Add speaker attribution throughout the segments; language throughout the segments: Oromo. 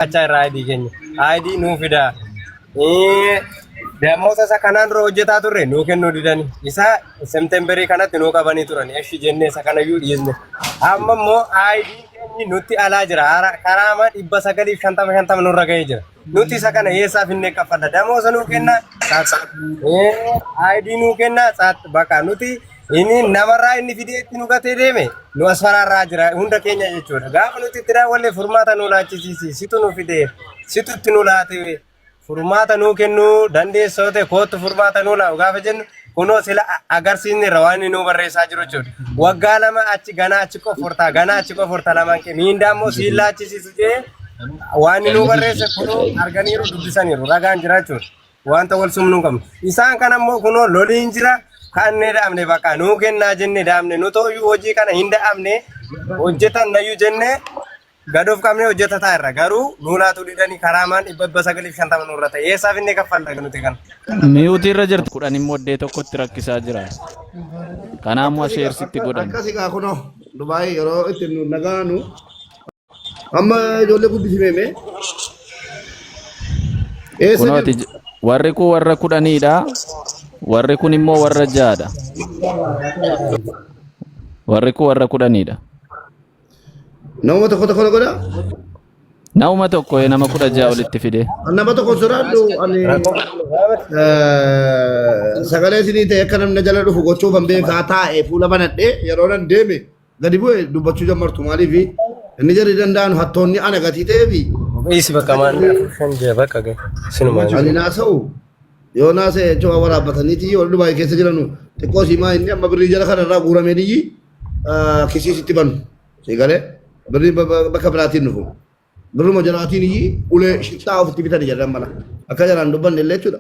Speaker 1: Acha ID keenya. ID nuu fida. Deemoota isa kanaan dura hojjetaa turre nuu kennuu didani. Isa Septemberii kanatti nuu qabanii turan. Eshi jennee isa kanayyuu dhiisne. Amma immoo ID keenyi nutti alaa jira. Karaama 950 nurra gahee jira. Nuti isa kana eessaa finnee kaffalla. Deemoosa nuu kenna. ID nuu kenna. Bakka nuti inni namarraa inni fidee itti nu gatee deeme nu asfaraarraa jira hunda keenya jechuudha. Gaafa nuti itti daawwanne furmaata nu laachisiisi. Situ nu fidee situ itti nu laate furmaata nu kennu dandeessoo ta'e kootu furmaata nu laa'u gaafa jennu kunoo sila agarsiisneerra waan nu barreessaa jiru jechuudha. Waggaa lama achi ganaa achi qofurtaa lamaan kee miindaa immoo siin laachisiisu jee waan nu barreesse kunoo arganiiru dubbisaniiru ragaan jira jechuudha. Wanta wal sumnuu qabnu. Isaan kana immoo kunoo loliin jira. Kanne daamne bakka nuu kennaa jenne daamne nu tooyyuu hojii kana hin daamne hojjetan nayyuu jenne gadoof qabne hojjetataa irra garuu nuu laatu didanii karaamaan 950 nurra ta'e eessaaf inni kaffalla nuti kana.
Speaker 2: Miyuutii irra jirtu kudhan immoo iddoo tokkotti rakkisaa jira. Kanaammoo sheersitti godhan.
Speaker 3: Akkasii kaa kunoo Dubaayii yeroo itti nu nagaanu amma ijoollee guddifame.
Speaker 2: Kunooti warri kun warra kudhaniidha. Warri kun immoo warra ja'adha. Warri kun warra kudhaniidha.
Speaker 3: Nama tokko godha?
Speaker 2: Nama tokko nama 16 olitti fide.
Speaker 3: Nama tokko soraadhu ani sagalee isinii ta'e akka namni jala dhufu gochuuf an beekaa taa'e fuula banadhee yeroo nan deeme gadi bu'e dubbachuu jammartu maaliif inni jarri danda'an hattoonni ana gatii ta'eefi.
Speaker 1: Isi bakka maal shan jee bakka gee sinuma.
Speaker 3: Ani naasa'u. Yoo naasee jechuun waraabbataniiti wal Dubaayii keessa jiranu xiqqoo siimaa inni amma birrii jala kanarraa guuramee niyyi kisiisitti banu siigalee birrii bakka biraatiin dhufu birruma jaraatiin iyyi ulee shixaa ofitti bitani jedhan mala akka jaraan dubbanne illee jechuudha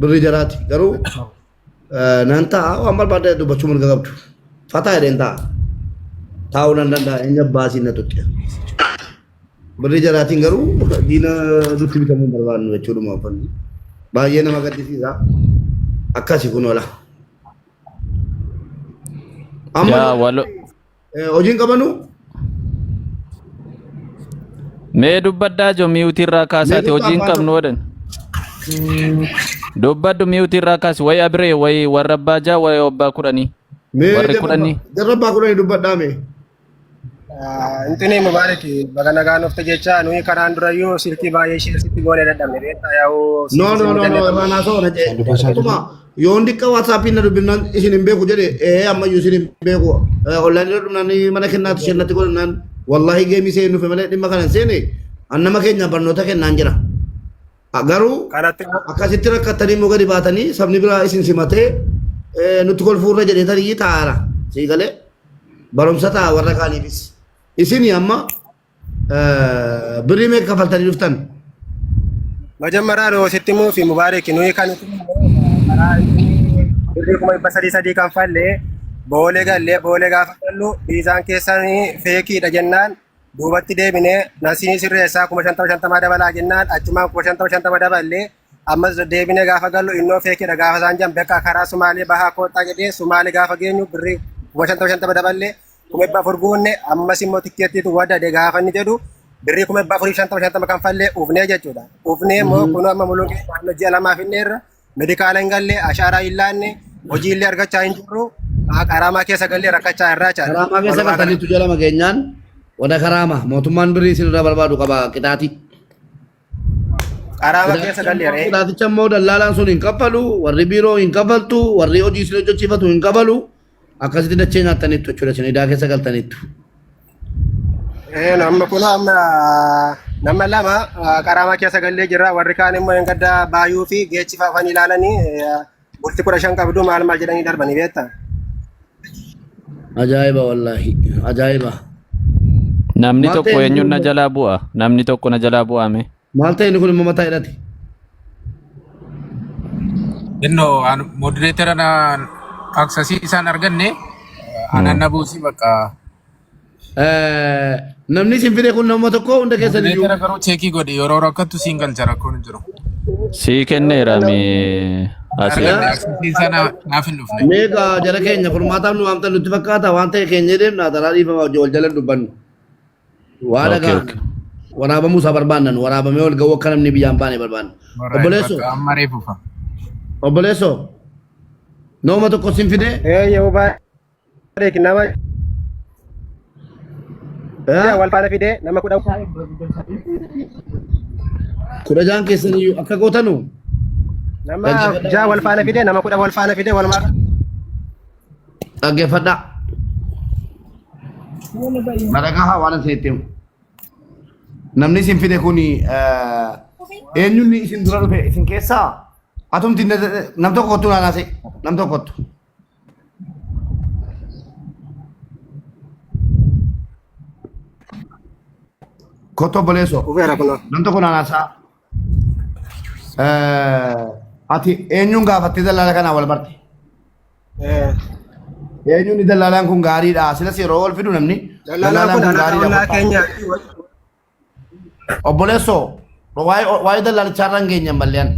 Speaker 3: birrii jaraati garuu nan ta'a waan barbaadde dubbachuu mirga qabdu fataa jedheen ta'a taa'uu nan danda'a eenyu baasiin na tuqqe birrii jaraatiin garuu diina dutti bitamuu barbaadnu jechuudha uffanni. Baay'ee nama gaddisiisa akkasi kun ola. Amma hojiin qabanu
Speaker 2: mee dubbaddaa jo miyuutii irraa kaasaati hojiin qabnu wadan. Dubbaddu miyuutii irraa kaasi way abiree way warra abbaa jaa way abbaa kudhanii. Warri kudhanii.
Speaker 3: Jarra abbaa kudhanii dubbaddaa mee.
Speaker 1: Intini Mubarak baga nagaan of jecha nuyi karaan durayyuu silkii baay'ee sheersitti goone dadhabne beektaa yaa'u.
Speaker 3: No irraa soo na jee. Tuma yoo ndikka WhatsApp na dubbinaan isin hin beeku jedhe ammayyuu isin hin beeku. Online irra dhumnaan mana kennaatti shennatti godhannaan wallahi geemii seen nufe malee dhimma kanan seene annama keenya barnoota kennaan jira. Garuu akkasitti rakkattanii immoo gadi baatanii sabni biraa isin simatee nutti kolfuurra jedheetanii taa'aara. Siigalee barumsa ta'a warra kaaniifis. Isini amma birrii meeqa kafaltanii dhuftan?
Speaker 1: Majammaraa yoo sitti immoo fi Mubarak nuyi kan birrii 300 kan fallee boolee gallee boolee gaafa gallu biizaan keessanii feekiidha jennaan duubatti deebinee nasiin sirreessaa 50 dabalaa jennaan achumaan 50 daballee ammas deebinee gaafa gallu innoo feekiidha gaafa isaan jan bakka karaa Sumaalee bahaa kootaa jedhee Sumaalee gaafa geenyu birrii 50 daballee kuma furguunne ammas immoo tikkeettiitu wadda gaafa inni jedhu birrii 450 kan fallee ufnee jechuudha. Ufnee immoo kun amma mul'uun ji'a lamaaf inni irra medikaala hin galle ashaaraa hin laanne hojiillee argachaa hin jirru qaraamaa keessa gallee rakkachaa irraa jira.
Speaker 3: Qaraamaa keessa galtaniitu jalama keenyaan wada karaama mootummaan birrii isinirraa barbaadu qaba qixaati.
Speaker 1: Qaraamaa keessa gallee ree.
Speaker 3: Qixaaticha immoo dallaalaan sun hin kaffalu warri biiroo hin kaffaltu warri hojii isin hojjechiifatu hin kafalu. Akkasitti dachee nyaataniitu jechuudha isin idaa keessa galtaniitu.
Speaker 1: Nama kun amma nama lama qaraamaa keessa gallee jira warri kaan immoo hin gadda baay'uu fi geejjiba afaan ilaalanii bulti 15 qabdu maal jedhanii darbanii beektaa.
Speaker 3: Ajaa'iba wallaahi ajaa'iba.
Speaker 2: Namni tokko eenyuun na jalaa bu'a namni tokko na jalaa bu'ame.
Speaker 3: Maal ta'e inni kun immoo mataa hidhate.
Speaker 4: Innoo moderatora na aksasii isaan arganne ananna buusii bakka
Speaker 3: namni isin fide kun nama tokko hunda keessan iyyuu
Speaker 4: moderatora garuu cheekii godhe yeroo rakkattu siin galcha rakkoon hin jiru.
Speaker 2: Sii kenneera mi
Speaker 4: aksasii sana naaf hin dhufne.
Speaker 3: Meeqa jara keenya furmaataaf nu waamtan nutti fakkaata waan ta'e keenya deemna taraa dhiifama wal jala dubbannu. Waa dhagaa waraabamuu isaa barbaannan waraabamee ol ga'uu akka namni biyyaan baane barbaanna.
Speaker 4: Ammaree fufa.
Speaker 3: Obboleessoo nooma tokko sin fide.
Speaker 1: Yoo baay'ee nama wal faana fide nama
Speaker 3: 16 keessaniyyuu akka gootanu.
Speaker 1: Nama 6 wal faana fide nama 10 wal faana fide wal maaka.
Speaker 3: Dhaggeeffadhaa. Madaqaa waan ta'etti namni isin fide kun eenyuun isin dura dhufe isin keessaa atumti nam tokko kottu naanase nam tokko kottu. Kottu obboleessoo nam tokko naanasaa ati eenyuun gaafattee dalaala kanaa wal barte. Eenyuun dalaalaan kun gaariidha silas yeroo wal fidu namni dalaalaan kun gaariidha. Obboleessoo waa'ee dalaalichaa irra hin geenyaan balleeyyan.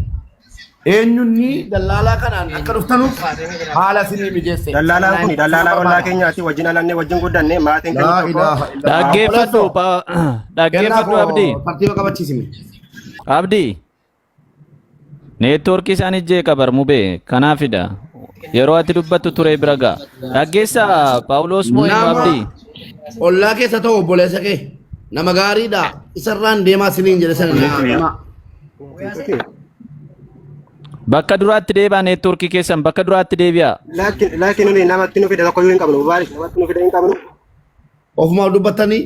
Speaker 3: Eenyuun dalaalaa kanaan akka dhuftanuuf haala isinii mijeesse.
Speaker 1: Dalaalaan kun dalaalaa ollaa keenyaati wajjin alannee wajjin guddanne maatiin keenya tokko.
Speaker 2: Dhaggeeffadhu Abdii.
Speaker 3: Tartiiba qabachiisime.
Speaker 2: Abdii. Neetwoorkii isaanii jeeqa barmubee kanaafidha. Yeroo ati dubbattu ture bira ga'a. Dhaggeessa Paawuloos moo Abdii?
Speaker 3: Ollaa keessa ta'u obboleessa kee nama gaariidha isarraan deemaa siniin jedhe sana deemaa.
Speaker 2: Bakka duraatti deebi'a neetwoorkii keessan bakka duraatti deebi'a.
Speaker 1: Laakiin nuni namatti nu fide tokko hin qabnu baarik namatti nu fide hin qabnu.
Speaker 3: Ofumaa dubbattanii.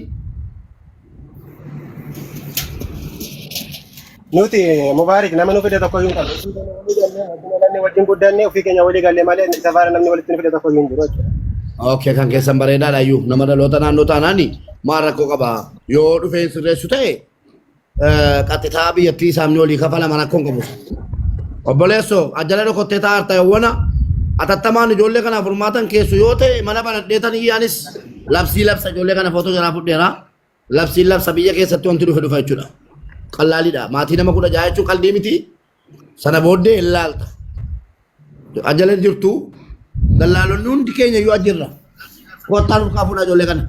Speaker 1: Nuti mubaarik nama nu fide tokko hin qabnu. Namni wajjin guddanne ofii keenya walii galle malee isa faana namni walitti nu fide tokko hin jiru jechuudha.
Speaker 3: Okay kan keessan bareedaadha iyyuu nama dhaloota naannoo taanaani maal rakkoo qaba yoo dhufeen sirreessu ta'e qaxxitaa biyyattii isaamni olii kafalaman rakkoon qabu. Obboleessoo ajjala dhokottee taa'arta yawwana atattamaan ijoollee kanaaf furmaatan keessu yoo ta'e mana banadheetan iyyaanis labsii labsa ijoollee kana footoo jalaa fudheera labsiin labsa biyya keessatti wanti dhufe dhufa jechuudha. Qallaaliidha maatii nama 16 jechuun qalbii miti sana booddee ilaalta. Ajjala jirtu dallaalonni hundi keenya iyyuu ajjirra kottaa dhufaa fuudha ijoollee kana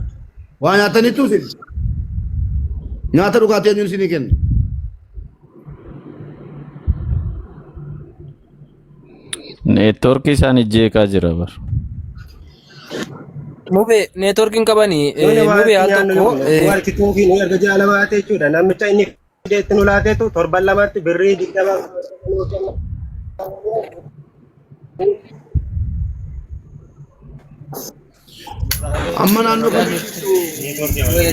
Speaker 3: waa nyaataniitu isin nyaata dhugaatii eenyuun isinii kenna.
Speaker 2: Neetwoorkii isaanii jeeqaa jira bar.
Speaker 5: Mube neetwoorkiin qabanii mube al tokko
Speaker 1: walkituufi nu erga jaalamaa ta'e jechuudha namicha inni fideetti nu laateetu torban lamatti birrii 20
Speaker 3: amma naannoo kan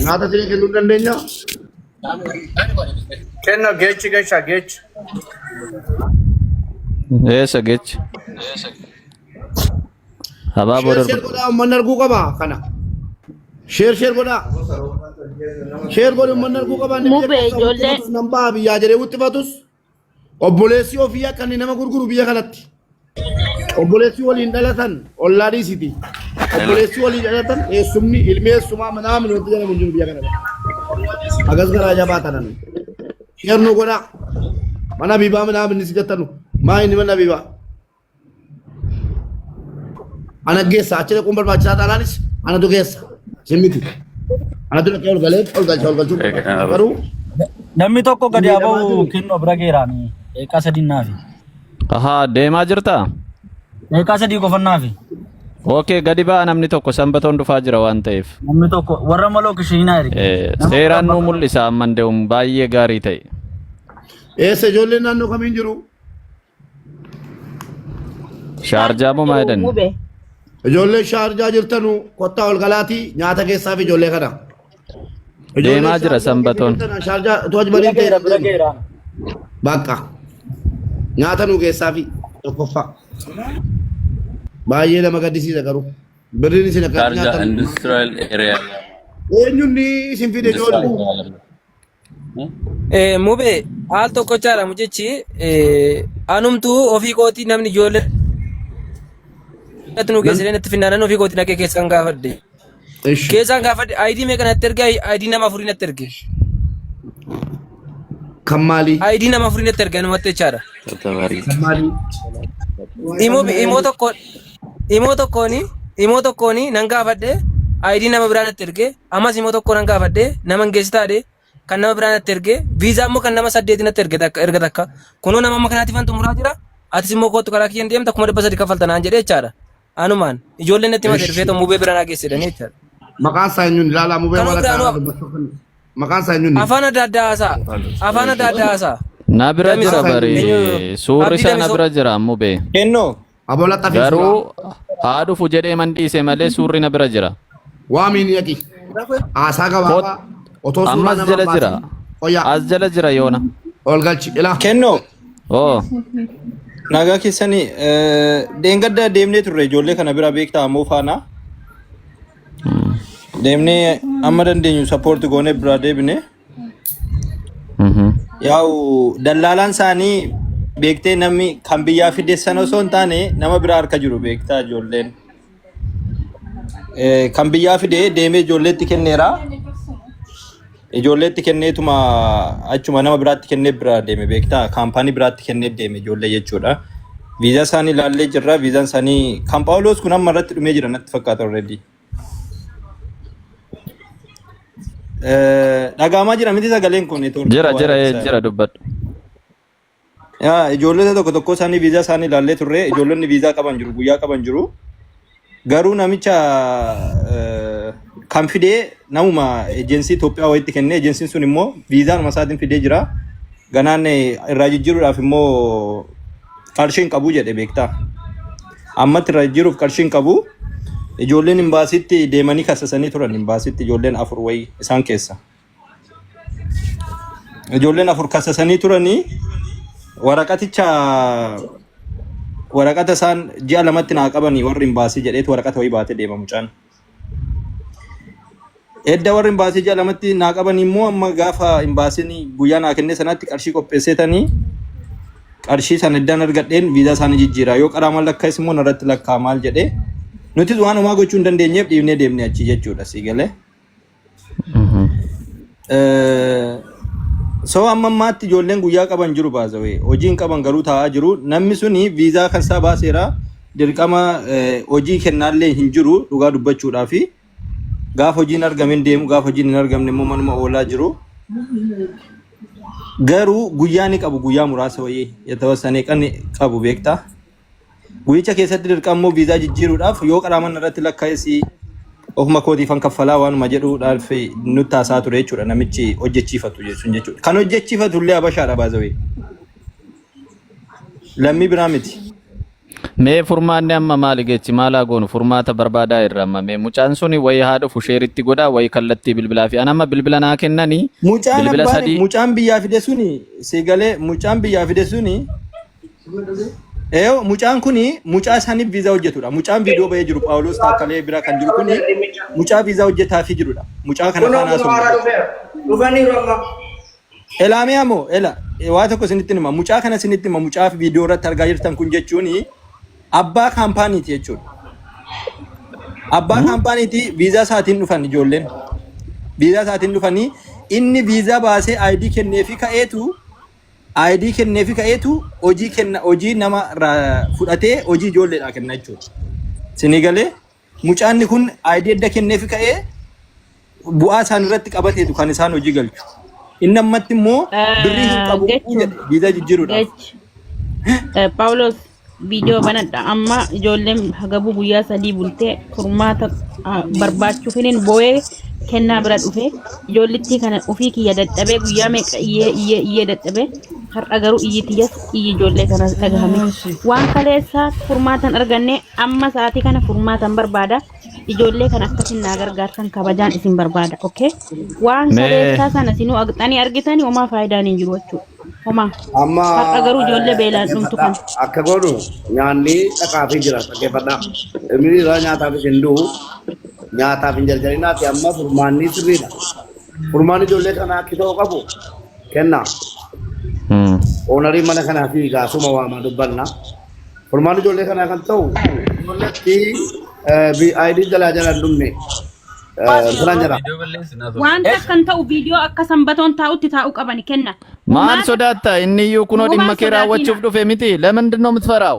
Speaker 3: nyaata isinii kennuu hin dandeenya.
Speaker 4: Kenno geechi geesha geechi.
Speaker 2: Eessa geechi? Habaa booda
Speaker 3: Sheer godhaa uummanni arguu qaba kana. Sheer godhaa. Sheer godhi uummanni arguu qaba.
Speaker 6: Mubee ijoollee.
Speaker 3: Nambaa biyyaa jedhee wuttifatus obboleessi ofii akka inni nama gurguru biyya kanatti. Obboleessi waliin dhalatan ollaa dhiisiti. Obboleessi waliin dhalatan eessumni ilmi eessumaa manaa minooti jedhamu jiru biyya kanatti. Agas garaa jabaa tanan. Sheer nu godhaa. Mana bibaa manaa binisi jettanu. Maa inni mana bibaa. Ana geessa achirra kun barbaachisaa taanaanis anatu geessa. Simmiti. Anatu dhaqee ol galchuu. Garuu
Speaker 7: namni tokko gadi haa ba'u kennoo bira geeraani. Eeqaa sadii naafi.
Speaker 2: Ahaa deemaa jirtaa?
Speaker 7: Eeqaa sadii qofannaafi.
Speaker 2: Okay gadi ba'a namni tokko sanbatoon dhufaa jira waan ta'eef.
Speaker 7: Namni tokko warra maloo kishiinaa erge.
Speaker 2: Seeraan nuu mul'isa amman deemuun baay'ee gaarii ta'e.
Speaker 3: eessa ijoolleen naannoo kamiin jiru?
Speaker 2: Shaarjaa moo maa jedhan?
Speaker 3: Ijoollee shaarjaa jirtanu kottaa ol galaatii nyaata keessaaf ijoollee kana.
Speaker 2: Deemaa jira sanbatoon.
Speaker 3: Shaarjaa tuwaj balii ta'e bakka nyaata nu keessaafi tokkoffaa. Baay'ee nama gaddisiisa garuu birriin isin akka nyaatan.
Speaker 8: Industrial area.
Speaker 3: Eenyuun isin fide ijoollee?
Speaker 5: Mube haal tokko chaala mujechi anumtu ofii kootii namni ijoollee nu geessanii natti finnaanan ofii kootii naqee keessaan gaafadhe. Keessaan gaafadhe ID meeqa natti erge ID nama afurii natti erge.
Speaker 3: Kan maali?
Speaker 5: ID nama afurii natti erge namatti jechaadha.
Speaker 3: Kan maali?
Speaker 5: Imoo tokkooni nan gaafadhe ID nama biraa natti erge ammas imoo tokko nan gaafadhe nama hin geessitaadhe kan nama biraa natti ergee viizaa immoo kan nama 8 natti erga takka kunoo nama amma kanaatiif an xumuraa jira atis immoo kootu karaa kiyyan deemta 300 kaffalta naan jedhee jechaadha anumaan ijoolleen natti mate dhufee mubee bira naa geessedhanii jechaadha.
Speaker 3: Maqaan isaa eenyuun ilaalaa mubee wala karaa maqaan isaa eenyuun
Speaker 5: afaan adda addaa haasaa
Speaker 2: Na bira jira bari suurri isaa na bira jira mubee.
Speaker 6: Kennoo.
Speaker 3: Abola tafi
Speaker 2: Garuu haa dhufu jedhee man dhiise malee suurri na bira jira.
Speaker 3: Waamiin yaqi haasaa gabaabaa otoo suuraa
Speaker 2: Ammas jala jira. As jala jira yoona.
Speaker 3: ol galchi ilaa
Speaker 6: Kennoo.
Speaker 2: Oo.
Speaker 6: Nagaa keessanii deengadda deemnee turre ijoollee kana bira beektaa ammoo faana. Deemnee amma dandeenyu sappoorti goonee biraa deebine. Yaa'u dallaalaan isaanii beektee namni kan biyyaa fideessan osoo hin taane nama biraa harka jiru beektaa ijoolleen. Kan biyyaa fidee deemee ijoolleetti kenneera. Ijoolleetti kenneetuma achuma nama biraatti kennee biraa deeme beektaa kaampaanii biraatti kennee deeme ijoollee jechuudha. Viizaa isaanii ilaallee jirra. Viizaan isaanii kan Paawuloos kun amma irratti dhumee jira natti fakkaata already. Dhagaamaa jira miti sagaleen kun
Speaker 2: Jira dubbadhu.
Speaker 6: Ijoollee tokko isaanii viizaa isaanii ilaallee turre ijoollonni viizaa qaban jiru guyyaa qaban jiru. Garuu namicha kan fidee namuma eejensii Itoophiyaa wayitti kennee ejensiin sun immoo viizaanuma isaatiin fidee jira. Ganaan irraa jijjiiruudhaaf immoo qarshii hin qabu jedhe beektaa. Ammatti irraa jijjiiruuf qarshii hin qabu. Ijoolleen imbaasiitti deemanii kassasanii turan imbaasiitti ijoolleen 4 wayii isaan keessa. Ijoolleen 4 kassasanii turanii waraqata isaan ji'a lamatti naa qabanii warri imbaasii jedheetu waraqata wayii baatee deema mucaan. Edda warri imbaasii ji'a lamatti naa qabanii immoo amma gaafa imbaasiin guyyaa naa kennee sanatti qarshii qopheesseetanii qarshii sana iddaan argadheen viizaa isaanii jijjiira yoo qaraaman lakkaa'es immoo narratti lakkaa maal jedhee nuti waan homaa gochuu hin dandeenyeef dhiibnee deemnee achi jechuudha si galee. So amma ammaatti ijoolleen guyyaa qaban jiru baazawee hojiin qaban garuu taa'aa jiru namni suni viizaa kan isaa baaseera dirqama hojii kennaallee hin jiru dhugaa dubbachuudhaafi gaafa hojiin argamen deemu gaafa hojiin hin argamne immoo manuma oolaa jiru. Garuu guyyaa ni qabu guyyaa muraasa wayii yatawassanee kan qabu beektaa. Guyyicha keessatti dirqammoo viizaa jijjiiruudhaaf yoo qaraaman irratti lakkaa'esi ofuma kootiifan kaffalaa waanuma jedhuudhaaf nutti haasaa ture jechuudha namichi hojjechiifatu jechuudha. Kan hojjechiifatu illee Habashaadha baazawee. Lammii biraa miti.
Speaker 2: Mee furmaanni amma maali geechi maalaa goonu furmaata barbaadaa irra amma mee mucaan suni wayii haa dhufu sheeritti godhaa wayii kallattii bilbilaa fi anama bilbila naa kennanii bilbila sadii.
Speaker 6: Mucaan biyyaa fide suni seegalee mucaan biyyaa fide suni mucaan kuni mucaa isaaniif viizaa hojjetudha. Mucaan viidiyoo bahee jiru Paawuloos Taakkalee bira kan jiru kuni mucaa viizaa hojjetaafii jirudha. Mucaa kana faana haasofna. Elaamee ammoo waa tokko isinitti hima mucaa kana isinitti hima mucaa viidiyoo irratti argaa jirtan kun jechuun abbaa kaampaaniiti jechuudha. Abbaa kaampaaniiti viizaa isaatiin dhufan ijoolleen. Viizaa isaatiin dhufanii inni viizaa baasee ID kenneefi ka'eetu hojii nama fudhatee hojii ijoolleedhaa kenna jechuudha. Sinii galee mucaanni kun ID edda kenneefi ka'ee bu'aa isaan irratti qabateetu kan isaan hojii galchu. Inni ammatti immoo birrii hin qabu viizaa jijjiiruudhaaf.
Speaker 8: Paawuloos viidiyoo banadha amma ijoolleen hagabuu guyyaa 3 bultee furmaata barbaachuuf hin boo'ee kennaa bira dhufe ijoollittii kana ofii kiyya dadhabee guyyaa meeqa iyyee dadhabee har'a garuu iyyitiyas iyyi ijoollee kana dhagahame waan kaleessaa furmaatan arganne amma sa'aatii kana furmaatan barbaada ijoollee kana akkasin naa gargaartan kabajaan isin barbaada okay waan kaleessaa sana sinuu aqxanii argitanii homaa faayidaan hin jiru jechuudha homaa har'a garuu ijoollee beelaan dhumtu kan
Speaker 3: akka godhu nyaanni dhaqaafii jira dhaggeeffadhaa inni irraa nyaataafis hin du'u nyaataaf hin jarjarinaati amma furmaanni sirriidha. Furmaanni ijoollee kana akka ta'u qabu kenna. Oonarii mana kanaa fi gaasuma waamaa dubbanna. Furmaanni ijoollee kanaa kan ta'u ijoolleetti ID jalaa jala dhumne filan jira.
Speaker 8: Wanta kan ta'u viidiyoo akka sanbatoon taa'utti taa'u qabani kenna.
Speaker 2: Maal sodaatta inni iyyuu kunoo dhimma kee raawwachuuf dhufe miti lamandin ነው የምትፈራው?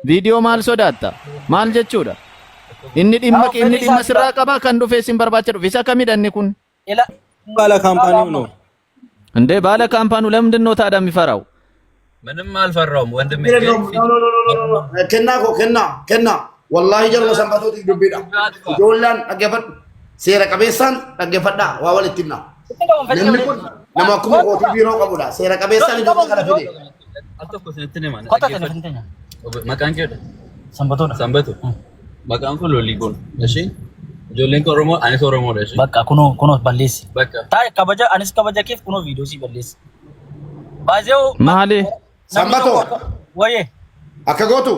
Speaker 2: ቪዲዮ maal sodaatta? Maal jechuudha? Inni dhimma sirraa qaba kan dhufe sin barbaacha dhufe isa kamidha inni kun?
Speaker 6: Baala kaampaanii no.
Speaker 2: እንዴ ባለ ካምፓኑ ለምንድን ነው ታዲያ የሚፈራው?
Speaker 4: ምንም አልፈራውም ወንድሜ።
Speaker 3: kenna wallahi jarma sanbatoti dubbida ijoollaan dhaggeeffadhu seera qabeessaan dhaggeeffadha waa walitti himna namni kun nama akkuma kootii biiroo qabudha seera qabeessaan ijoollee kana fide
Speaker 4: al tokko sinitti hima
Speaker 7: Kota tinafintanya.
Speaker 4: maqaan kee
Speaker 7: Sambatudha.
Speaker 4: Sanbatu maqaan kun Loligoon eshi ijoolleen koo Oromoo anis Oromoodha eshi
Speaker 7: Bakka kuno balleessi.
Speaker 4: bakka
Speaker 7: Taa'e kabaja anis kabaja keef kuno viidiyoo si balleessi. Baazeo
Speaker 2: Maali?
Speaker 3: sanbato
Speaker 7: waye.
Speaker 3: akka gootu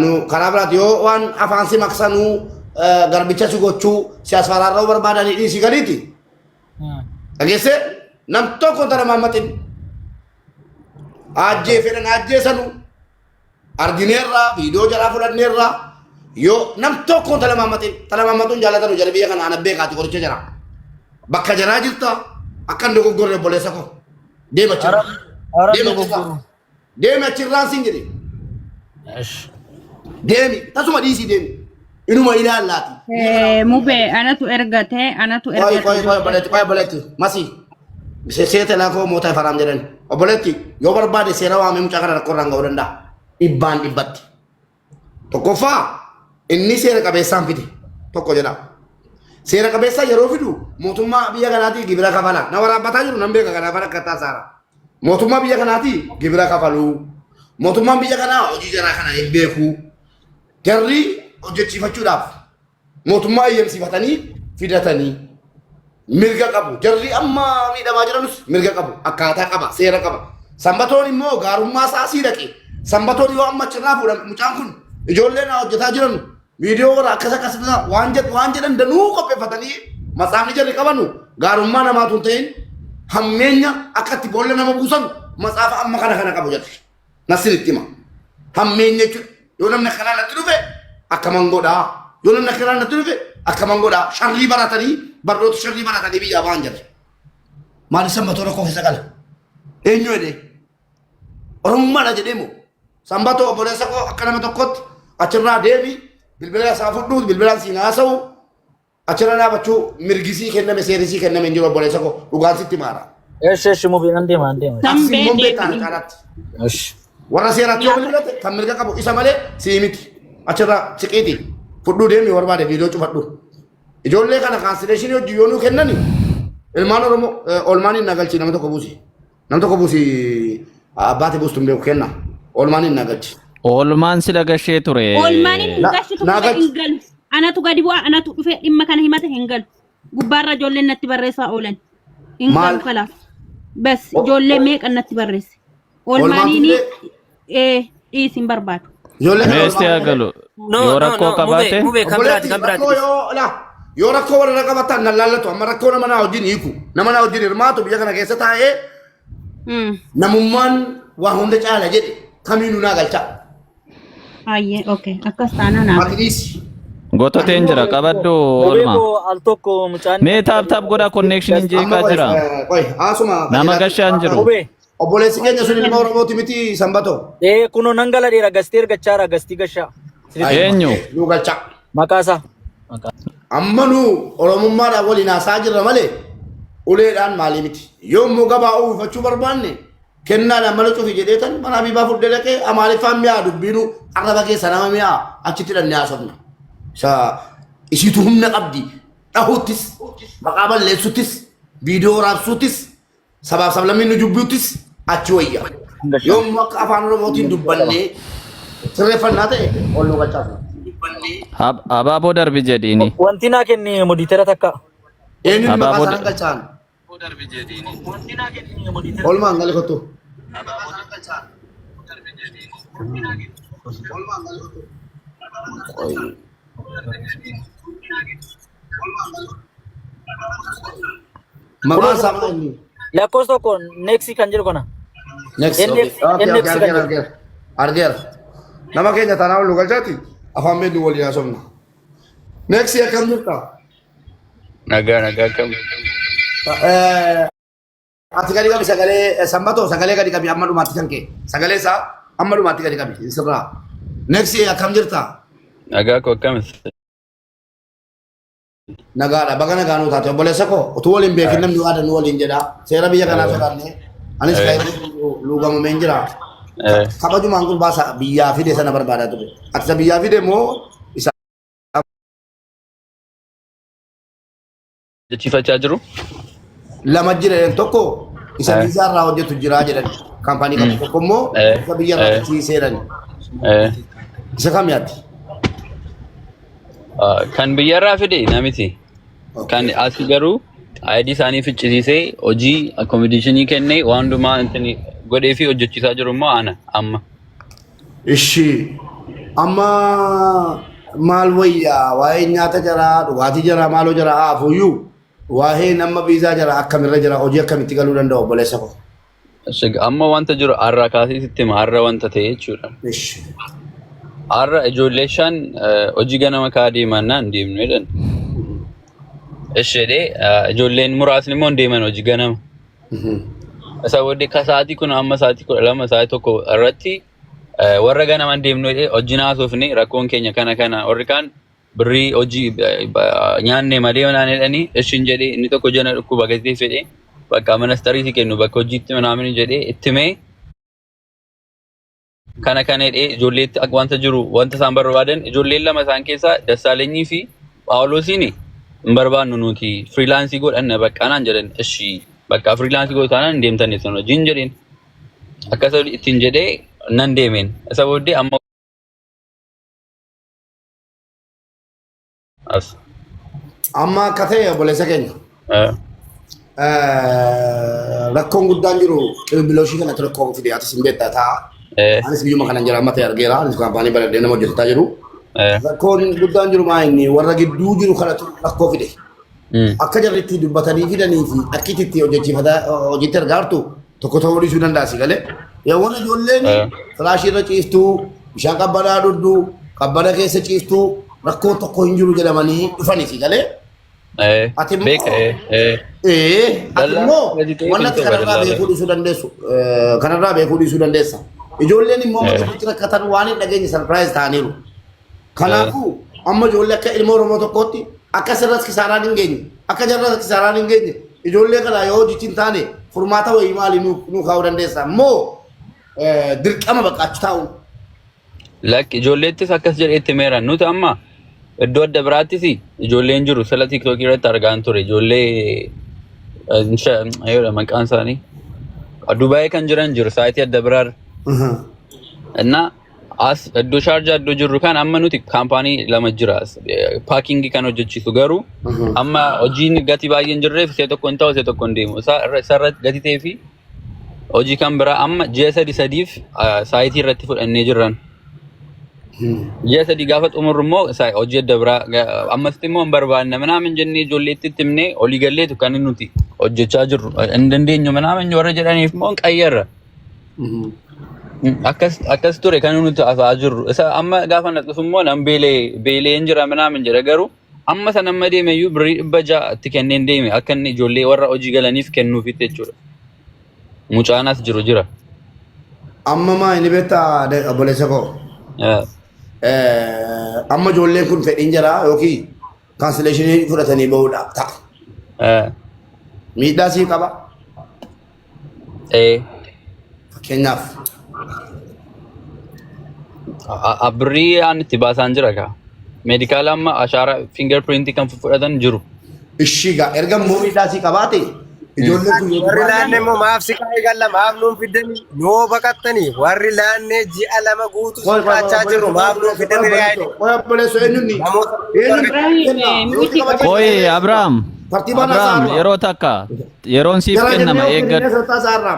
Speaker 3: nu karaa biraati yoo waan afaan si maksanu garbicha si gochuu si asfaraarraa barbaadanii dhiisii gadiiti dhageesse nam tokko tana maammatin ajjee fedhan ajjeesanu argineerra viidiyoo jalaa fudhanneerra yoo nam tokko tana maammatuun jaalatanu jala biyya kana ana beekaati qoricha jira bakka jaraa jirta akka inni dogoggorre obboleessa ko deema chirra deema chirraan sin jedhe deemi tasuma dhiisii deemi inuma ilaallaati
Speaker 8: Mube anatu ergate
Speaker 3: koy obboleetti masi seete laa koo mootaa faraam jedhan obboleetti yoo barbaade seera waamee mucaa kana rakkoo irraan ga'uu danda'a dhibbaan dhibbatti tokkoffaa inni seera qabeessaan fide tokko jedha seera qabeessaa yeroo fidu mootummaa biyya kanaatii gibira kafala na waraabbataa jiru nan beeka kanaaf akka taasaara mootummaa biyya kanaatii gibira kafaluu mootummaan biyya kanaa hojii jaraa kana hin beeku jarri hojjechiifachuudhaaf mootummaa eeyyamsiifatanii fidatanii mirga qabu jarri amma miidhamaa jiranus mirga qabu akkaataa qaba seera qaba sanbatoon immoo gaarummaa isaa sii dhaqe sanbatoon yoo amma achirraa fuudhan mucaan kun ijoolleen hojjetaa jiran viidiyoo warra akkasa waan jedhan danuu qopheeffatanii matsaafni jarri qabanu gaarummaa namaatu hin ta'in hammeenya akkatti boolla nama buusan matsaafa amma kana qabu jedhe nasiritti hima hammeenya jechuudha yoo namni kanaa natti dhufe akka mangoodhaa yoo namni kanaa natti dhufe akka mangoodhaa sharrii baratanii barnoota sharrii baratanii biyyaa ba'an jedhe maali sanbatoo rakkoo keessa qala eenyu jedhee oromummaadha jedheemo sanbatoo obboleessa koo akka nama tokkotti achirraa deemi bilbila isaa fudhuut bilbilaan siin haasa'u achirra dhaabachuu mirgisii kenname seerisii kenname hin jiru obboleessa koo dhugaan sitti maara.
Speaker 7: Eesh mubii an deema.
Speaker 3: Aksiin beektaan kanatti. Warra seeratti yoo bilbilate kan mirga qabu isa malee sii miti achirra siqiiti fudhuu deemi barbaade viidiyoo cufadhu. Ijoollee kana kaansileeshinii hojii yoo nuu kennani ilmaan Oromoo oolmaaniin nagalchi nama tokko buusi abbaate buustuun beeku kenna oolmaaniin nagalchi.
Speaker 2: Oolmaan sila gashee ture.
Speaker 8: Oolmaaniin gashitu hin galu. Anatu gadi bu'aa anatu dhufe dhimma kana himate hin galu. Gubbaarra ijoolleen natti barreessaa oolan. Hin galu kalaaf. Bas ijoollee meeqa natti barreesse. Oolmaaniin dhiisin barbaadu.
Speaker 2: Meestii agalu. Yoo rakkoo qabaate.
Speaker 3: Yoo rakkoo warra qabaatan nan laallatu amma rakkoo nama naa wajjin hiiku nama naa wajjin hirmaatu biyya kana keessa taa'ee namummaan waa hunda caala jedhe kamiinuu naa galcha.
Speaker 8: Ayyee okay akkas taanaan haa.
Speaker 3: Maqdiisi.
Speaker 2: Gototeen jira qabaddu oolmaa.
Speaker 7: Al tokko mucaan.
Speaker 2: Mee taap godhaa connection hin jeeqaa jira.
Speaker 3: Asuma.
Speaker 2: Nama gashaan jiru.
Speaker 3: Obboleessi keenya sun ilma Oromooti miti sanbatoo.
Speaker 7: Kuno nangala dheera gastee ergachaara gastii gashaa.
Speaker 2: Eenyu.
Speaker 3: Nuu galcha.
Speaker 7: Maqaasaa.
Speaker 3: Amma nu Oromummaadhaan waliin haasaa jirra malee uleedhaan maalii miti. Yoo immoo gabaa uffachuu barbaanne kennaadhaan mana cufi jedheetan mana Habibaa fuudhee dhaqee Amaariffaan mi'aa dubbiinu arraba keessa nama mi'aa achitti dhannee haasofna. Isiitu humna qabdi dhahuuttis maqaa balleessuttis viidiyoo raabsuuttis sabaaf sablammiin nu jubbuuttis achi wayya. Yoo immoo akka afaan Oromootiin dubbannee sirreeffannaa ta'e ol nu galchaafna.
Speaker 2: Abaaboo darbi jedhiini.
Speaker 7: Wanti naa kenni muditera takka.
Speaker 3: Eenyuun maqaa isaan galchaan? Olmaan gali kottu. Maqaan isaa maal inni?
Speaker 7: Lakkoofsa tokko neeksi kan jedhu kana.
Speaker 3: Argeera. Nama keenya tanaa ol nu galchaati afaan beeknu waliin haasofna. Neeksi akkam jirta?
Speaker 4: nagaa kam
Speaker 3: ati gadi qabi sagalee sanbatoo sagalee gadi qabi amma dhumaatti kan kee sagalee isaa amma dhumaatti gadi qabi sirraa. Neeksi akkam jirta?
Speaker 4: nagaa koo akkamis
Speaker 3: Nagaadha baga nagaanuu taate obboleessa koo utuu waliin beekin namni waa danuu waliin jedha seera biyya kanaa sodaanne anis ka'ee luugamameen jira kabajumaan kun baasa biyyaa fide sana barbaadaa ture ati isa biyyaa fide moo isa
Speaker 4: Jechifachaa jiru.
Speaker 3: lama jira tokko isa biyya irraa hojjetu jira jedhan kaampaanii qabu tokko immoo isa biyya irraa hojjechiiseedhan isa kam yaaddi?
Speaker 4: Kan biyyarraa fide namiti. Kan as garuu ID isaanii ficcisiisee hojii accommodation kennee waan hundumaa intini godhee fi hojjechiisaa jiru immoo ana amma.
Speaker 3: Ishi amma maal wayyaa waa'ee nyaata jira dhugaatii jira maaloo jira haafuyyuu waa'ee nama biizaa jira akkamirra jira hojii akkamitti galuu danda'u obboleessa koo.
Speaker 4: Amma wanta jiru har'a kaasee sitti hima har'a wanta ta'e jechuudha.
Speaker 3: Ishi.
Speaker 4: Har'a ijoollee shan hojii ganama kaa deemannaan deemnu jedhan. Ishee ijoolleen muraasni immoo deeman hojii ganama. Isa booddee ka sa'aatii kun amma sa'aatii 12 sa'aatii tokko irratti warra ganama deemnu jedhee hojii naasofne rakkoon keenya kana warri kaan birrii hojii nyaanne malee naan jedhanii ishiin jedhee inni tokko jana dhukkuba gatee fedhee bakka ministeriitii kennu bakka hojiitti manaamin jedhee ittimee kana jedhee ijoolleetti akka wanta jiru wanta isaan barbaadan ijoolleen lama isaan keessaa Dassaaleenyii fi Phaawulosiin hin barbaannu nuti freelaansii godhanna bakka naan jedhan ishi bakka freelaansii godhataan deemtanii sun hojiin jedheen akkasa ittiin jedhee nan deemeen isa booddee amma
Speaker 3: amma akka ta'e obboleessa keenya rakkoon guddaan jiru bilbilooshii kanatti rakkoon fide ati sin beektaa ta'a. Anis biyyuma kanan jira amma ta'e argeera anis kaampaanii bareedee nama hojjetaa jiru. Rakkoon guddaan jiru maa inni warra gidduu jiru kanatu rakkoo fide. Akka jarritti dubbatanii fidanii fi akkitti hojjechiifata hojiitti argaartu tokko ta'uu dhiisuu danda'a galee. Yeroo ijoolleen filaashii irra ciiftuu bishaan qabbanaa dhudhuu qabbana keessa ciiftuu rakkoo tokko hin jiru jedhamanii dhufanii galee. Ati immoo wanna kanarraa beekuu dhiisuu dandeessu kanarraa beekuu dhiisuu dandeessa. Ijoolleen immoo maqaatti rakkatan waan hin dhageenye sarpiraayiz ta'aniiru. Kanaafuu amma ijoollee akka ilma Oromoo tokkootti akka sirras kisaaraan hin geenye akka jarras kisaaraan hin geenye ijoollee kana yoo hojiitti hin taane furmaata wayii maali nuu kaa'uu dandeessa immoo dirqama baqaachu taa'u.
Speaker 4: Lakki ijoolleettis akkas jedheetti meeran nuti amma iddoo adda biraattis ijoolleen jiru sala tiiktookii irratti argaan ture ijoollee maqaan isaanii Dubaayii kan jiran jiru saayitii adda biraa እና as iddoo shaarjaa iddoo jirru kan amma nuti kaampaanii lama jira paakingii kan hojjechiisu garuu amma hojiin gatii baay'een jirreef see tokko hin ta'u see tokko hin deemu isarratti gatii ta'ee fi hojii kan biraa amma ji'a sadiif saayitii irratti fudhannee jirran. Ji'a sadii gaafa xumurru immoo hojii adda biraa ammasitti immoo hin barbaanne manaamin jennee ijoolleetti himnee olii galleetu kan nuti hojjechaa jirru hin dandeenyu manaamin warra jedhaniif immoo hin qayyarra. Akkas ture kan nuti haasa'aa jirru isa amma gaafa naqsu immoo nan beelee hin jira manaamin jedha garuu amma sana amma deemeyyuu birrii 600 itti kenneen deeme akka inni ijoollee warra hojii galaniif kennuufitti jechuudha. Mucaanas jiru jira.
Speaker 3: Amma maa inni beektaa obboleessa koo. Amma ijoolleen kun fedhiin jira yookiin kaansileeshinii fudhatanii bahuudhaaf ta'a. Miidhaa sii qaba. Fakkeenyaaf.
Speaker 4: Birrii aan itti baasaan jira kaa. Meedikaala amma ashaaraa fingerprintii kan fudhatan jiru.
Speaker 3: Ishiga erga immoo miidhaa sii qabaate ijoolleen kun
Speaker 1: warri laannee immoo maaf si qaayee galla maaf nuun fiddanii noo baqattanii warri laannee ji'a 2 guutuu sodaachaa jirru maaf nuun fiddanii yaa'e.
Speaker 3: Obboleessa eenyuuni?
Speaker 2: Oye Abrahaam yeroo takka yeroon siif kennama eeggadhu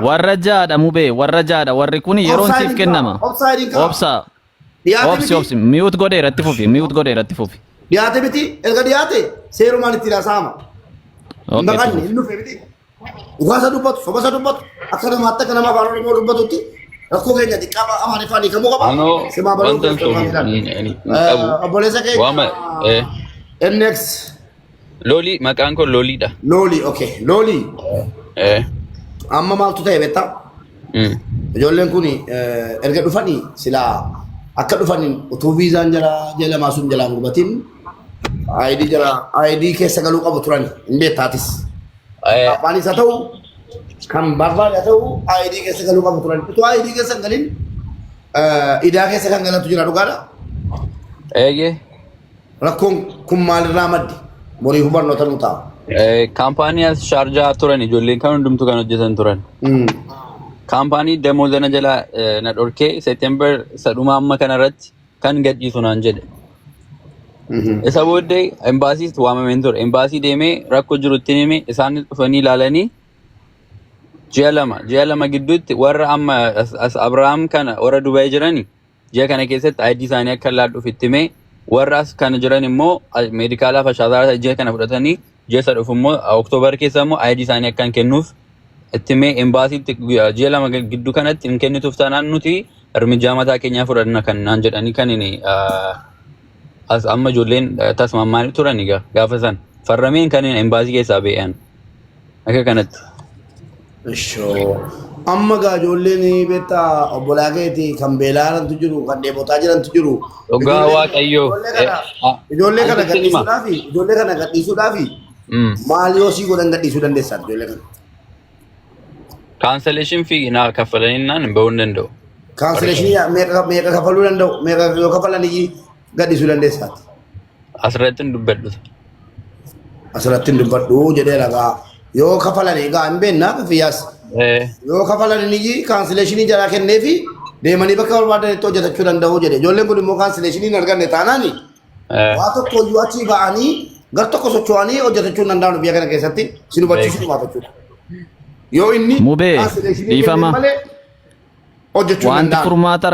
Speaker 2: warra jaadha mubee warra jaadha warri kun yeroon siif kennama obsa mi'uut godhee irratti fufi
Speaker 3: dhiyaate miti erga dhiyaate seerumaan itti dhaasaama maqaan inni dhufe miti dhugaasa dubbatu sobasa dubbatu akka namaatti akka nama afaan oromoo dubbatutti rakkoo keenya xiqqaa amaariffaan hiikamuu qaba simaa baluu obboleessa keenya NX
Speaker 4: Loli maqaan koo Loliidha.
Speaker 3: Loli okay Loli amma maaltu ta'e beektaa ijoolleen kun erga dhufanii silaa akka dhufaniin utuu viizaan jala maasuun jalaan gubatiin ID jara ID keessa galuu qabu turan hin beektaatis. Afaan isa ta'u kan barbaade ta'u ID keessa galuu qabu turan. Utuu ID keessa hin galin idaa keessa kan galatu jira dhugaadha.
Speaker 4: Eeyyee.
Speaker 3: Rakkoon kun maalirraa maddi? Borii hubannoota nu ta'a.
Speaker 4: Kaampaanii as shaarjaa turan ijoolleen kan hundumtu kan hojjetan turan. Kaampaanii demoozana jala na dhorkee Seetembar sadhuma amma kanarratti kan gadhiisu naan jedhe. Isa booddee embaasiis waamameen ture. Embaasii deemee rakkoo jirutti himee isaan dhufanii ilaalanii ji'a lama gidduutti warra amma Abrahaam kana warra Dubaay jirani ji'a kana keessatti ID isaanii akka laadhuuf itti himee warra as kana jiran immoo meedikaalaaf ashaaraa ji'a kana fudhatanii ji'a isa dhufu immoo Oktoobar keessa immoo ID isaanii akka kennuuf itti himee embaasiitti ji'a lama gidduu kanatti hin kennituuf taanaan nuti hirmijaa mataa keenyaa fudhanna kan naan jedhanii kan inni as amma ijoolleen tasmammaanii turan gaafa san farrameen kan embaasii keessaa bee'an akka kanatti.
Speaker 3: Amma gaa ijoolleen beektaa obbolaa keetii kan beelaarantu jiru kan dheebotaa jirantu jiru.
Speaker 4: Dhugaa Waaqayyoo.
Speaker 3: Ijoollee kana gadhiisuudhaafi maal yoo sii godhan gadhiisuu dandeessaa ijoollee kana.
Speaker 4: Cancellation fee naa kaffalanii naan bahuu hin danda'u.
Speaker 3: Cancellation meeqa kafaluu danda'u? Meeqa yoo kafalanii gadhiisuu dandeessaati?
Speaker 4: Asirratti hin dubbadhu.
Speaker 3: Asirratti hin dubbadhu jedhee ragaa. Yoo kafalanii egaa hin beeknaa fiyyaas. Yoo kafalanii cancellation jalaa kennee fi deemanii bakka barbaadanitti hojjetachuu danda'u jedhe. Ijoolleen kun immoo cancellation hin arganne taanaani waa tokko iyyuu achii ba'anii gar tokko socho'anii hojjetachuu hin danda'an biyya kana keessatti sin hubachiisuu dhumaa jechuudha. Yoo inni
Speaker 2: dhiifama
Speaker 3: hojjechuu
Speaker 2: wanti furmaata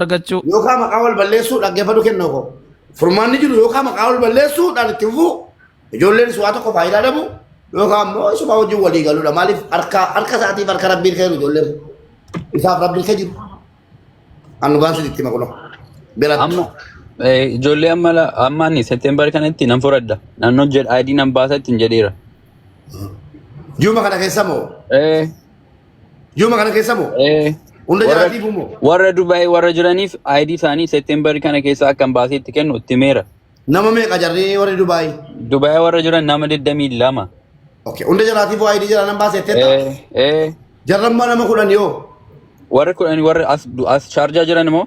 Speaker 2: argachuu
Speaker 3: yookaan maqaa wal balleessuu dhaggeeffadhu kennuu koo furmaanni jiru yookaan maqaa wal balleessuudhaan itti fufuu ijoolleen waa tokko faayidaa dhabu yookaan immoo isuma wajjin walii galuudha maaliif harka isaatiif harka rabbiin kennu ijoolleen isaaf rabbiin kennu jiru annugaan sitti maqulo biratti.
Speaker 4: Ijoollee amma ni Seetembar kanatti nan fudhadha naannoo ID nan baasa ittiin jedheera.
Speaker 3: Juma kana keessa moo? Juma kana keessa moo? Hunda jiraatiif moo?
Speaker 4: Warra Dubaay warra jiraniif ID isaanii Seetembar kana keessa akkan baasee itti kennu itti meera.
Speaker 3: Nama meeqa jarri warri Dubaay?
Speaker 4: Dubaay warra jiran nama 22.
Speaker 3: Okay, hunda jiraatiif ID jira nan baasee itti. Jarrammaa nama 10 yoo?
Speaker 4: Warra 10 warra as shaarjaa jiran moo?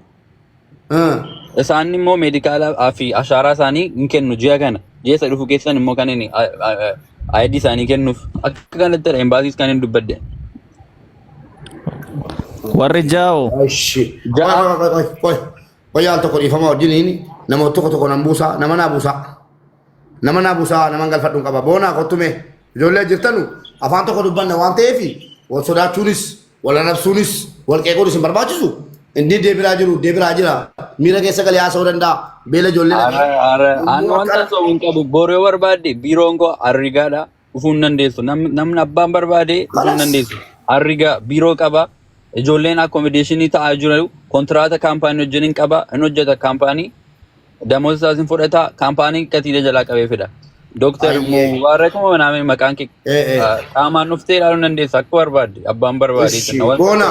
Speaker 4: Isaan immoo meedikaalaa fi ashaaraa isaanii hin kennu ji'a kana. Ji'a isa dhufu keessan immoo kan inni ID isaanii kennuuf akka kanatti embaasiis kan hin dubbadde.
Speaker 2: Warri jaa'o.
Speaker 3: Wayyaan tokko dhiifama wajjiniin nama tokko nan buusaa nama naa buusaa nama galfadhuun qaba boonaa kottume ijoollee jirtanu afaan tokko dubbanna waan ta'eef wal sodaachuunis wal arrabsuunis wal qeequunis hin barbaachisu. Inni deebiraa jira miira keessa galee haasa'uu danda'a beela ijoollee.
Speaker 4: Aan wanta ta'uu hin qabu booree barbaade biiroon koo arrigaadha dhufuu hin dandeessu namni abbaan barbaade dhufuu hin dandeessu arrigaa biiroo qaba ijoolleen akkomodeeshinii ta'aa jiru kontiraata kaampaanii wajjin qaba hin hojjeta kaampaanii damoos isaas hin fudhata kaampaanii qatiilee jalaa qabee fida. Dooktar Mubaarrakuma naamni maqaan kee qaamaan dhuftee ilaaluu dandeessa akka barbaade abbaan barbaade.
Speaker 3: Boona.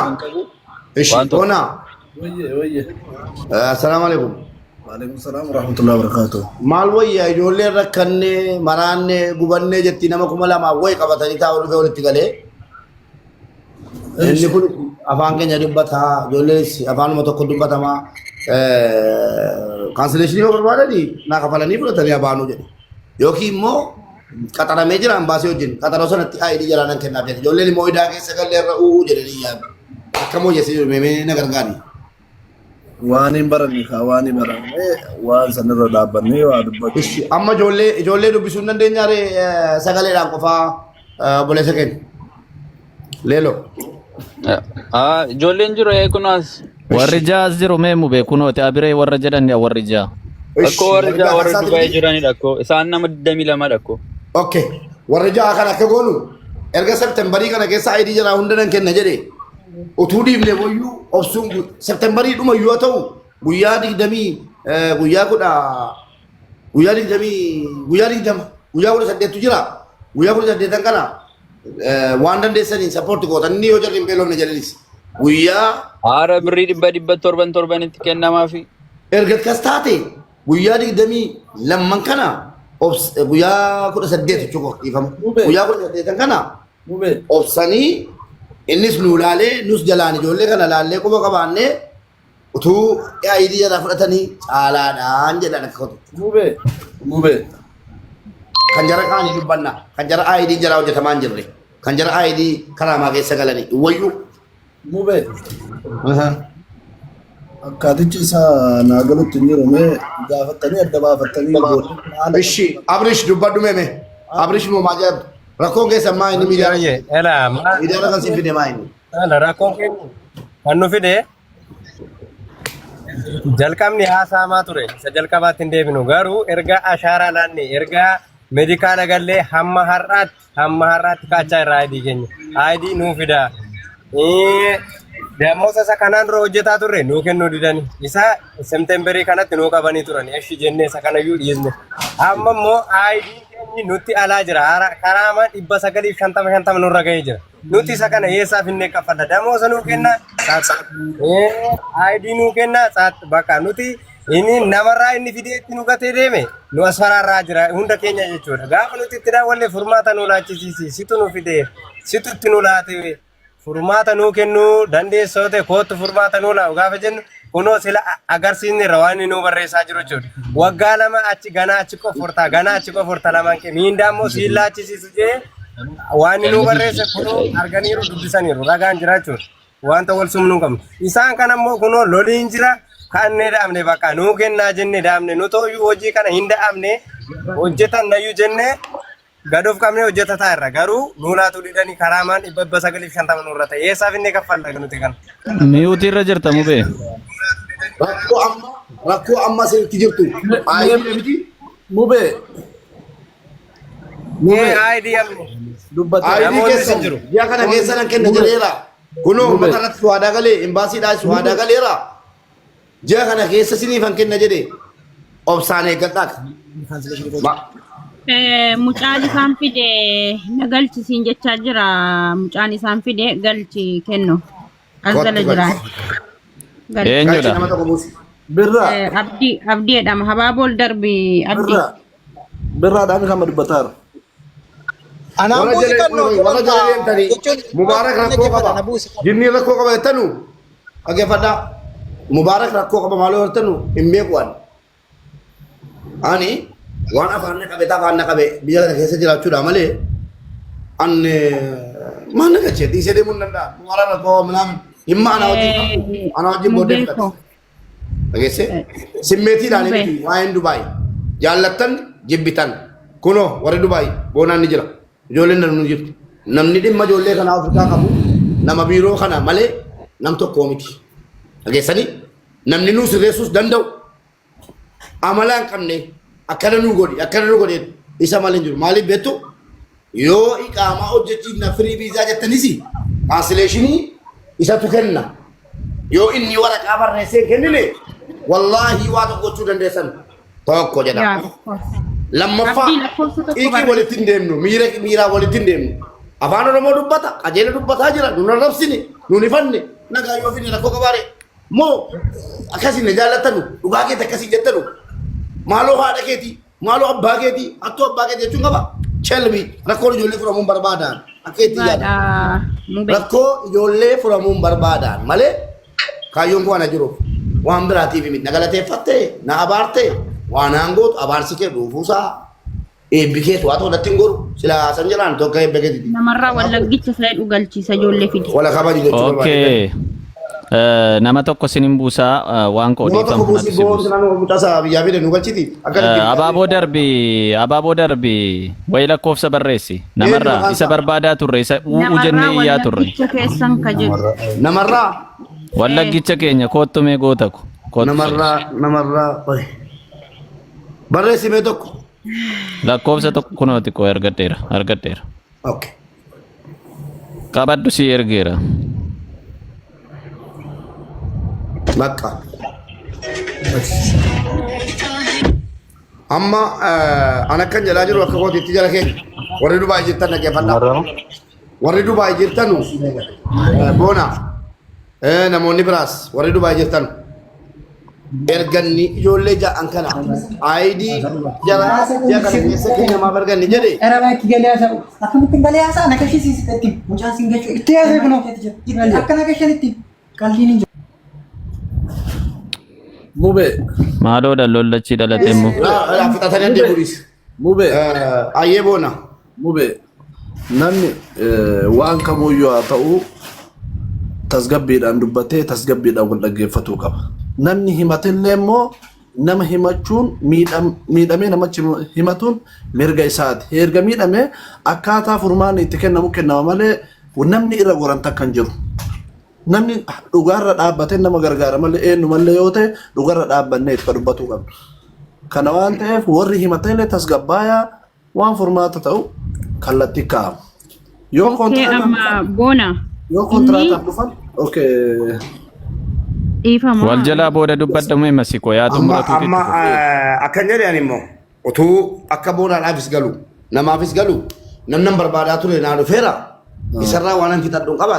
Speaker 3: Assalamu alaikum.
Speaker 9: Waalaikum salam warahmatullahi wabarakatuh.
Speaker 3: Maal wayyaa ijoolleen rakkannee maraannee gubannee jetti nama 2,000 wayi qabatanii taa'u dhufee walitti galee. Inni kun afaan keenya dubbataa ijoollees afaanuma tokko dubbatamaa kaansileeshinii yoo barbaadanii naa kafalanii fudhatanii abaanuu jedhe. Yookiin immoo qaxaramee jira ambaasii wajjin qaxaroo sanatti ID jalaa nan kennaaf jedhe. Ijoolleen immoo idaa keessa gallee irra jedhanii yaadu. Akkam hojjese jiru meemee na gargaari.
Speaker 9: Waan hin baranne waan hin baranne waan sanirra dhaabbannee waa dubbatu.
Speaker 3: Amma ijoollee dubbisuu hin dandeenyaare sagaleedhaan qofaa obboleessa kennu. Leelo.
Speaker 4: Ijoolleen jiru kunaas.
Speaker 2: Warri jaas jiru meemu beekunooti abiree warra jedhan warri jaa.
Speaker 4: Akkoo warri jaa warri Dubaay jiranidha akkoo isaan nama 22 akkoo.
Speaker 3: Okay. Warri jaa kana akka goonu erga Septembarii kana keessa ID jala hunda nan kenna jedhee. Utuu dhiifne wayyuu obsuun Septembarii dhuma yoo ta'u guyyaa 20 guyyaa 18 jira guyyaa 18 kana waan dandeessaniin sappoorti gootanii yoo jarri hin beelofne jedhanis guyyaa
Speaker 4: haara birrii 700 itti kennamaafi
Speaker 3: erga kas taate guyyaa 22 kana guyyaa 18 chukko ifama guyyaa 18 kana obsanii innis nu laalee nus jalaan ijoollee kana laallee quba qabaannee utuu yaa'idii jala fudhatanii caalaadhaan jedhan akka qotu.
Speaker 9: Mube.
Speaker 3: Kan jara qaanii dubbanna kan jara yaa'idii jala hojjetamaa hin jirre kan jara yaa'idii karaamaa keessa galanii wayyuu.
Speaker 9: Mube. Akkaatichi isaa naa galutti hin jirame gaafattanii adda baafattanii booda.
Speaker 3: Ishi Abrish dubbadhu meeme Abrish moo maajaa rakkoon keessa maa inni miidiyaa kan siin fide maa inni.
Speaker 1: Rakkoon keenya kan nu fide jalqabni haasa'amaa ture isa jalqabaatti hin deebinu garuu erga ashaaraa laanne erga meedikaala gallee hamma har'aatti kaachaa irraa ayidii keenya ayidii nuu fida damoosa isa kanaan dura hojjetaa turre nuu kennuu didani isa septemberii kanatti nuu qabanii turan eshi jennee isa kanayyuu dhiisne amma immoo ayidii keenyi nutti alaa jira karaama 950 nurra ga'ee jira nuti isa kana eessaa finnee kaffalla damoosa nuu kenna ayidii nuu kenna bakka nuti inni namarraa inni fideetti nu gatee deeme nu asfaraarraa jira hunda keenya jechuudha gaafa nuti itti daawwalle furmaata nu laachisiisi situ nu fidee situ itti nu laate furmaata nuu kennuu dandeessoo ta'e kootu furmaata nuu laa'u gaafa jennu kunoo sila agarsiisneerra waan nuu barreessaa jiru jechuudha waggaa lama achi ganaa achi qofurta lamaan kee miindaa immoo siin laachisiisu jee waan nuu barreesse kunoo arganiiru dubbisaniiru ragaan jira jechuudha wanta wal sumnuu qabnu isaan kana immoo kunoo loliin jira kannee dhaabne bakka nuu kennaa jenne dhaabne nu tooyyuu hojii kana hin dhaabne hojjetan nayyuu jenne gadoof qabne hojjetataa irra garuu nuulaatu didanii karaamaan 950 nurra ta'e eessaaf inni kaffalla nuti kana.
Speaker 2: Miyuutii irra jirta mubee.
Speaker 3: Rakkoo amma asirratti jirtu.
Speaker 9: Mube.
Speaker 1: Ayidii amne.
Speaker 3: Ayidii keessa jiru. Biyya kana keessa nan kenna jireera. Kunoo uummata irratti waadaa galee imbaasiidhaas waadaa galeera. Ji'a kana keessa siniifan kenna jedhee obsaan eeggadhaa.
Speaker 8: Mucaan isaan fide na galchisiin jechaa jira. Mucaan isaan fide galchi kennu. Asala jira.
Speaker 2: Eenyudha?
Speaker 9: Birra.
Speaker 8: Abdii jedhama. Habaabol darbi abdii.
Speaker 9: Birraadhaan kan dubbataara.
Speaker 3: Warra jala deemtanii Mubaarak rakkoo qaba. Jinni rakkoo qaba jettanu dhaggeeffadhaa. Mubaarak rakkoo qaba maaloo jettanu hin beekuudhaan. Ani waan afaan na qabe biyya kana keessa jiraachuudha malee anne maal na galchee dhiisee deemuu hin danda'a. Mubaarak rakkoo minaamin himma ana wajjin booddee fudhate. Dhageesse simmeetiidhaan miti waa'een Dubaay jaallattan jibbitan kunoo warri Dubaay boonaan ni jira. Ijoolleen nu jirti. Namni dhimma ijoollee kana Afrikaa qabu nama biiroo kana malee nam tokkoo miti. Dhageessanii namni nu sirreessuus danda'u amala hin qabne akkana nu godhe isa malee jiru. Maaliif beektu yoo iqaamaa hojjechiif na firii viizaa jettanis kaansileeshinii isatu kenna. Yoo inni waraqaa barreessee kennine wallaahi waa tokko gochuu dandeessan tokko jedha. Lammaffaa xiiqii walitti hin deemnu miiraa walitti hin deemnu afaan oromoo dubbata qajeela dubbataa jira nun arrabsine nun ifanne nagaa yoo finne rakkoo qabaare moo akkasii na jaallattanu dhugaa keeti akkasii jettanu maaloo haadha keeti maaloo abbaa keeti attuu abbaa keeti jechuun qaba chelbi rakkoo ijoollee furamuun barbaadaan akka itti yaada rakkoo ijoollee furamuun barbaadaan malee kaayyoon koo ana jiruuf waan biraatiif miti na galateeffatte na abaarte waan aangootu abaarsi kee dhuufuusaa eebbi keetu haa ta'u natti hin goru sila san jiraan tokko eebbe keetiti.
Speaker 8: Namarraa wallaggicha fedhu galchiisa ijoollee fide.
Speaker 3: Wala kabaju jechuudha.
Speaker 2: Okay. Nama tokko sinin buusaa waan qoodiifamu natti si buusa. Abaaboo darbi wayi lakkoofsa barreessi. Namarraa isa barbaadaa turre isa u'u jennee iyyaa turre.
Speaker 3: Namarraa.
Speaker 2: Wallaggicha keenya koottumee gootaku.
Speaker 3: Namarraa. Barreessimee tokko.
Speaker 2: Lakkoofsa tokko kunooti koo argadheera.
Speaker 3: Okay.
Speaker 2: Qabaddu si ergeera.
Speaker 3: Bakka. Amma ana kan jalaa jiru akka kootiitti jala keenya warri Dubaay jirtan dhaggeeffadhaa. Warri Dubaay jirtanu boona namoonni biraas warri Dubaay jirtan erganni ijoollee ja'an kana ayidii jara kana keessa keenya maaf erganni jedhe
Speaker 10: era baay'ee galee haasa'u akkamitti galee haasa'an akka ishee mucaan siin gachuu itti haasa'e kunoo akkana akka isheen itti qalliin hin jiru.
Speaker 9: Mube.
Speaker 2: Maaloo dhallollachi dhalateemmoo.
Speaker 3: Fixatanii deemuunis.
Speaker 9: Mube.
Speaker 3: Ayyee boona.
Speaker 9: Mube. Namni waan kamuyyuu haa ta'u tasgabbiidhaan dubbatee tasgabbiidhaan wal dhaggeeffatuu qaba. Namni himatillee immoo nama himachuun miidhamee namachi himatuun mirga isaati. Erga miidhamee akkaataa furmaan itti kennama malee namni irra goran takka hin jiru. Namni dhugaarra dhaabbatee nama gargaara malee eenyu malee yoo ta'e dhugaarra dhaabbannee itti dubbatuu qabna. Kana waan ta'eef warri himatillee tasgabbaayaa waan furmaata ta'u kallattii kaa'ama. Yoo kontiraataan dhufan
Speaker 2: wal jalaa booda dubbadhamu masiko yaa xumuratu
Speaker 3: amma akkan jedhan immoo utuu akka boonaadhaafis galu namaafis galu namni barbaadaa ture naa dhufeera isarraa waan an fixadhuun qaba